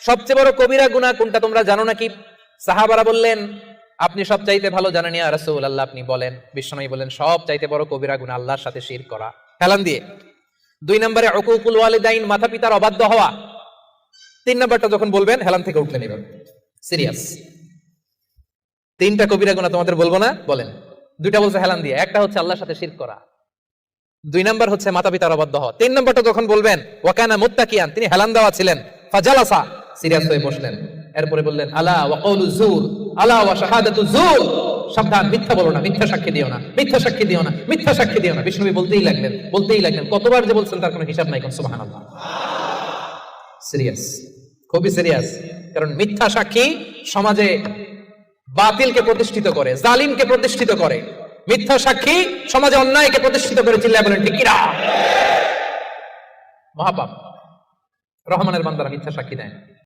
সবচেয়ে বড় কবিরা গুনাহ কোনটা তোমরা জানো নাকি? সাহাবারা বললেন, আপনি সব চাইতে ভালো জানেন ইয়া রাসূলুল্লাহ, আপনি বলেন। বিশ্বনবী বলেন, সব চাইতে বড় কবিরা গুনাহ আল্লাহর সাথে শিরক করা। হেলান দিয়ে। 2 নম্বরে উকুকুল ওয়ালিদাইন, মাতা পিতার অবাধ্য হওয়া। 3 নম্বরটা যখন বলবেন হেলান থেকে উঠলে নেবেন, সিরিয়াস। 3টা কবিরা গুনাহ তোমাদের বলবো না, বলেন। 2টা বলছে হেলান দিয়ে, একটা হচ্ছে আল্লাহর সাথে শিরক করা, 2 নম্বর হচ্ছে মাতা পিতার অবাধ্য হওয়া। 3 নম্বরটা যখন বলবেন, ওয়া কানা মুত্তাকিয়ান, তিনি হেলান দেওয়া ছিলেন, ফাজালাসা, সিরিয়াস হয়ে বসলেন। এরপরে বললেন, আলা ওয়া কাউলু যুর, আলা ওয়া শাহাদাতু যুর, সাবধান, মিথ্যা বলো না, মিথ্যা সাক্ষী দিও না, মিথ্যা সাক্ষী দিও না, মিথ্যা সাক্ষী দিও না। বিষ্ণুবি বলতেই লাগলেন, বলতেই লাগলেন। কতবার যে বলছেন তার কোনো হিসাব নাই। সুবহানাল্লাহ। সিরিয়াস, খুবই সিরিয়াস। কারণ মিথ্যা সাক্ষী সমাজে বাতিলকে প্রতিষ্ঠিত করে, জালিমকে প্রতিষ্ঠিত করে। মিথ্যা সাক্ষী সমাজে অন্যায়কে প্রতিষ্ঠিত করে। চিল্লায় বলেন ঠিক কিনা? মহাপাপ। রহমানের বান্দারা মিথ্যা সাক্ষী দেয়।